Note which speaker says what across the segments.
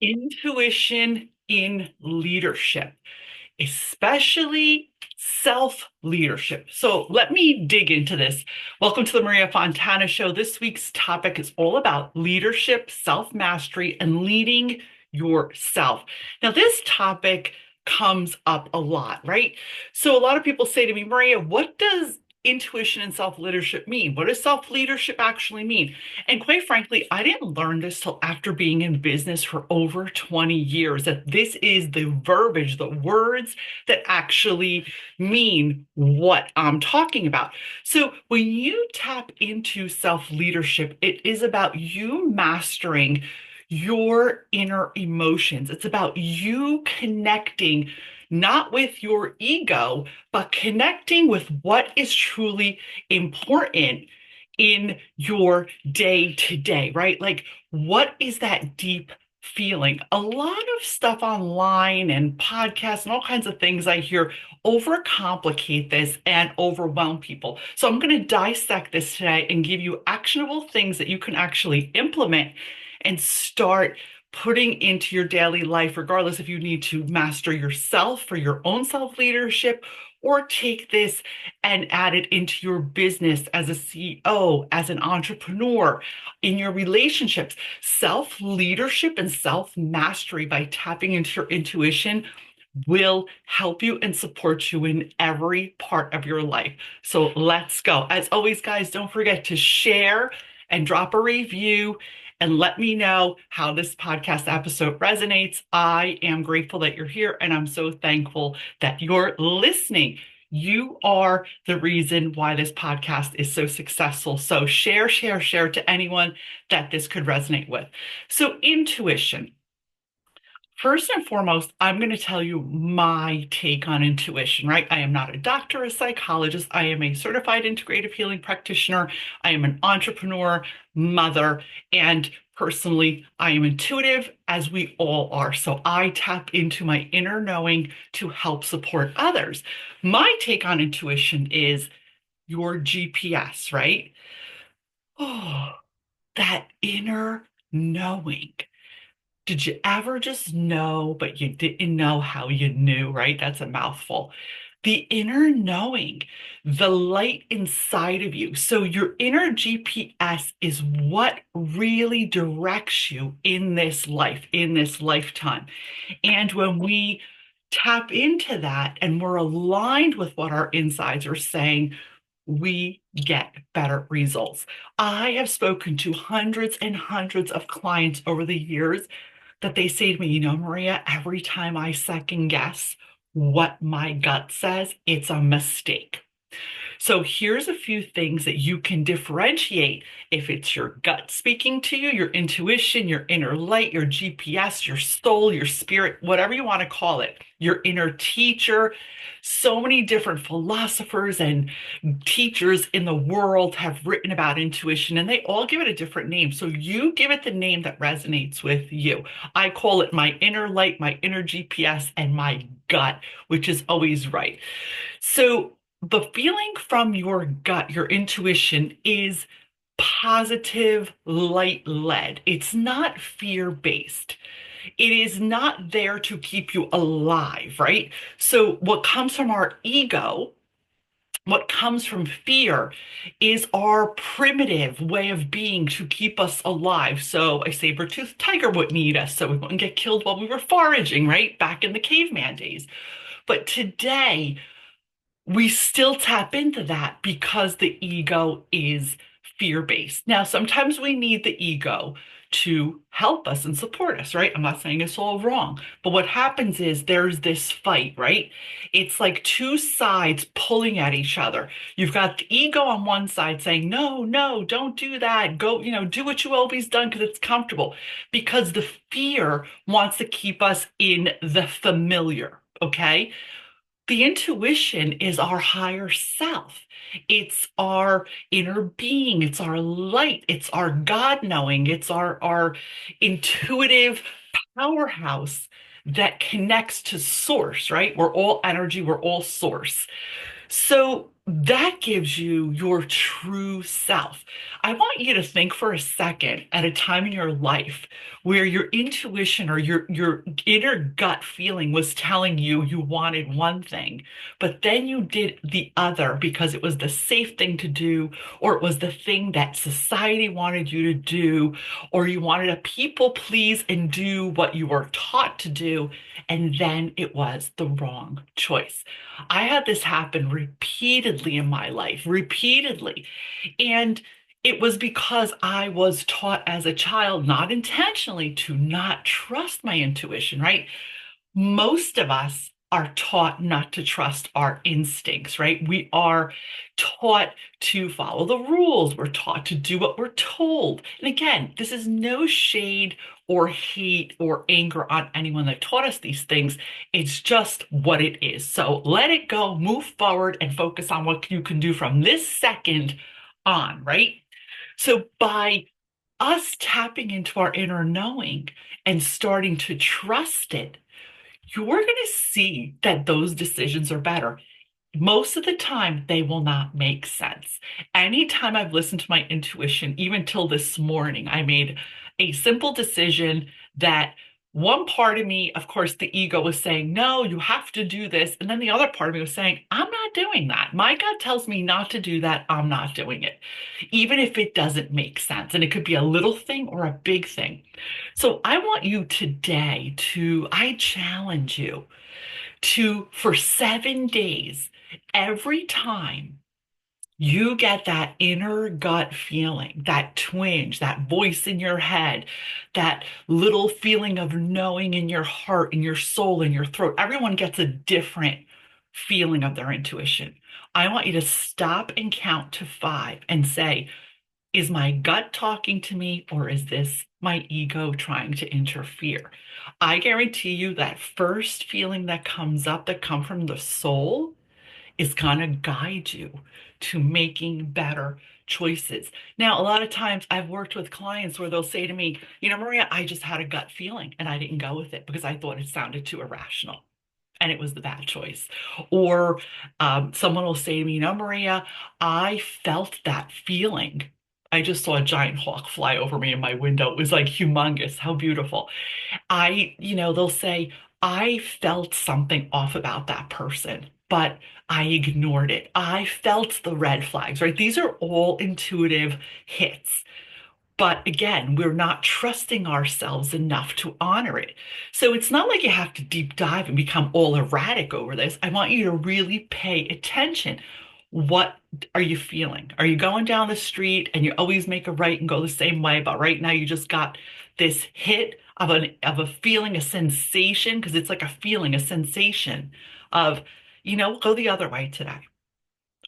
Speaker 1: Intuition in leadership, especially self-leadership. So let me dig into this. Welcome to the Maria Fontana Show. This week's topic is all about leadership, self-mastery, and leading yourself. Now, this topic comes up a lot, right? So a lot of people say to me, Maria, what does intuition and self-leadership mean? What does self-leadership actually mean? And quite frankly, I didn't learn this till after being in business for over 20 years, that this is the verbiage, the words that actually mean what I'm talking about. So when you tap into self-leadership, it is about you mastering your inner emotions. It's about you connecting not with your ego, but connecting with what is truly important in your day to day, right? Like, what is that deep feeling? A lot of stuff online and podcasts and all kinds of things I hear overcomplicate this and overwhelm people. So I'm going to dissect this today and give you actionable things that you can actually implement and start putting into your daily life, regardless if you need to master yourself for your own self-leadership or take this and add it into your business as a CEO, as an entrepreneur, in your relationships. Self-leadership and self-mastery by tapping into your intuition will help you and support you in every part of your life. So let's go. As always, guys, don't forget to share and drop a review and let me know how this podcast episode resonates. I am grateful that you're here, and I'm so thankful that you're listening. You are the reason why this podcast is so successful. So share, share, share to anyone that this could resonate with. So intuition. First and foremost, I'm going to tell you my take on intuition, right? I am not a doctor, a psychologist. I am a certified integrative healing practitioner. I am an entrepreneur, mother, and personally, I am intuitive, as we all are. So I tap into my inner knowing to help support others. My take on intuition is your GPS, right? Oh, that inner knowing. Did you ever just know, but you didn't know how you knew, right? That's a mouthful. The inner knowing, the light inside of you. So your inner GPS is what really directs you in this life, in this lifetime. And when we tap into that and we're aligned with what our insides are saying, we get better results. I have spoken to hundreds and hundreds of clients over the years that they say to me, Maria, every time I second guess what my gut says, it's a mistake. So here's a few things that you can differentiate if it's your gut speaking to you, your intuition, your inner light, your GPS, your soul, your spirit, whatever you want to call it, your inner teacher. So many different philosophers and teachers in the world have written about intuition, and they all give it a different name. So you give it the name that resonates with you. I call it my inner light, my inner GPS, and my gut, which is always right. So the feeling from your gut, your intuition, is positive, light led. It's not fear based. It is not there to keep you alive, right? So, what comes from our ego, what comes from fear, is our primitive way of being to keep us alive. So, a saber-toothed tiger wouldn't eat us, so we wouldn't get killed while we were foraging, right? Back in the caveman days. But today, we still tap into that because the ego is fear-based. Now, sometimes we need the ego to help us and support us, right? I'm not saying it's all wrong, but what happens is there's this fight, right? It's like two sides pulling at each other. You've got the ego on one side saying, no, no, don't do that. Go, do what you always done because it's comfortable. Because the fear wants to keep us in the familiar, okay? The intuition is our higher self. It's our inner being. It's our light. It's our God knowing. It's our intuitive powerhouse that connects to source, right? We're all energy. We're all source. So that gives you your true self. I want you to think for a second at a time in your life where your intuition or your inner gut feeling was telling you you wanted one thing, but then you did the other because it was the safe thing to do, or it was the thing that society wanted you to do, or you wanted to people please and do what you were taught to do, and then it was the wrong choice. I had this happen repeatedly in my life, repeatedly. And it was because I was taught as a child, not intentionally, to not trust my intuition, right? Most of us are taught not to trust our instincts, right? We are taught to follow the rules. We're taught to do what we're told. And again, this is no shade or hate or anger on anyone that taught us these things. It's just what it is. So let it go, move forward, and focus on what you can do from this second on, right? So by us tapping into our inner knowing and starting to trust it, you're going to see that those decisions are better. Most of the time, they will not make sense. Anytime I've listened to my intuition, even till this morning, I made a simple decision that one part of me, of course, the ego was saying, no, you have to do this. And then the other part of me was saying, I'm not doing that. My gut tells me not to do that. I'm not doing it, even if it doesn't make sense. And it could be a little thing or a big thing. So I want you today I challenge you to, for 7 days, every time you get that inner gut feeling, that twinge, that voice in your head, that little feeling of knowing in your heart, in your soul, in your throat. Everyone gets a different feeling of their intuition. I want you to stop and count to 5 and say, is my gut talking to me, or is this my ego trying to interfere? I guarantee you that first feeling that comes up that comes from the soul is going to guide you to making better choices. Now, a lot of times I've worked with clients where they'll say to me, Maria, I just had a gut feeling and I didn't go with it because I thought it sounded too irrational. And it was the bad choice. Or someone will say to me, Maria, I felt that feeling. I just saw a giant hawk fly over me in my window. It was like humongous. How beautiful. They'll say, I felt something off about that person, but I ignored it. I felt the red flags, right? These are all intuitive hits. But again, we're not trusting ourselves enough to honor it. So it's not like you have to deep dive and become all erratic over this. I want you to really pay attention. What are you feeling? Are you going down the street and you always make a right and go the same way, but right now you just got this hit of a feeling, a sensation, because it's like a feeling, a sensation of, go the other way today.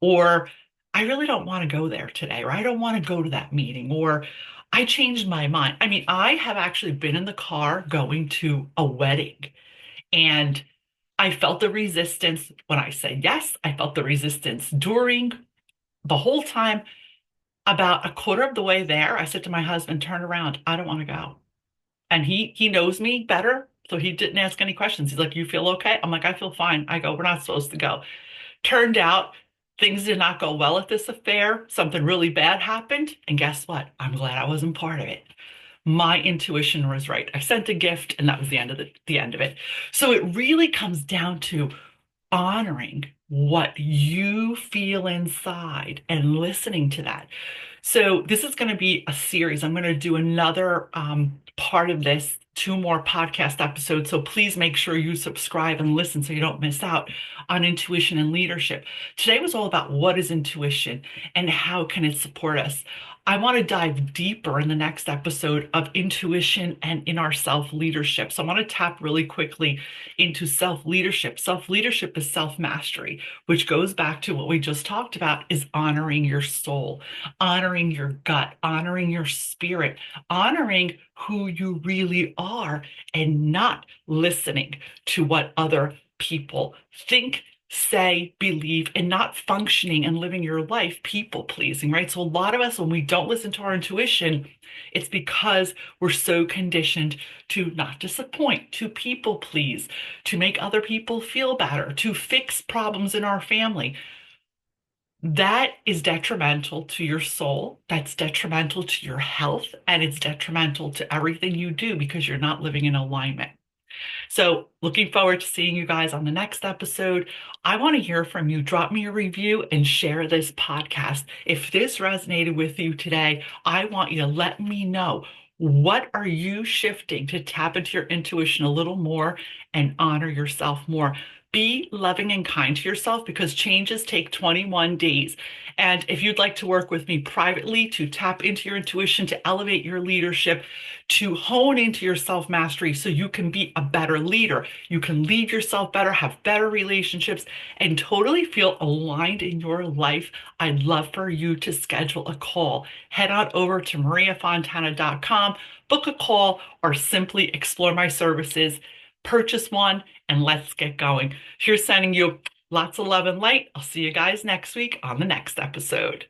Speaker 1: Or I really don't want to go there today, or I don't want to go to that meeting, or I changed my mind. I mean, I have actually been in the car going to a wedding, and I felt the resistance when I said yes. I felt the resistance during the whole time. About a quarter of the way there, I said to my husband, turn around. I don't want to go. And he knows me better, so he didn't ask any questions. He's like, you feel okay? I'm like, I feel fine. I go, we're not supposed to go. Turned out things did not go well at this affair. Something really bad happened. And guess what? I'm glad I wasn't part of it. My intuition was right. I sent a gift and that was the end of it. So it really comes down to honoring what you feel inside and listening to that. So this is going to be a series. I'm going to do another part of this, 2 more podcast episodes. So please make sure you subscribe and listen so you don't miss out on intuition and leadership. Today was all about what is intuition and how can it support us. I want to dive deeper in the next episode of intuition and in our self-leadership. So I want to tap really quickly into self-leadership. Self-leadership is self-mastery, which goes back to what we just talked about, is honoring your soul, honoring your gut, honoring your spirit, honoring who you really are, and not listening to what other people think, say, believe, and not functioning and living your life people pleasing, right? So a lot of us, when we don't listen to our intuition, it's because we're so conditioned to not disappoint, to people please, to make other people feel better, to fix problems in our family. that is detrimental to your soul. That's detrimental to your health, and it's detrimental to everything you do because you're not living in alignment. So, looking forward to seeing you guys on the next episode. I want to hear from you. Drop me a review and share this podcast. If this resonated with you today, I want you to let me know. What are you shifting to tap into your intuition a little more and honor yourself more? Be loving and kind to yourself because changes take 21 days. And if you'd like to work with me privately to tap into your intuition, to elevate your leadership, to hone into your self mastery so you can be a better leader, you can lead yourself better, have better relationships, and totally feel aligned in your life, I'd love for you to schedule a call. Head on over to mariafontana.com, book a call, or simply explore my services. Purchase one and let's get going. Here's sending you lots of love and light. I'll see you guys next week on the next episode.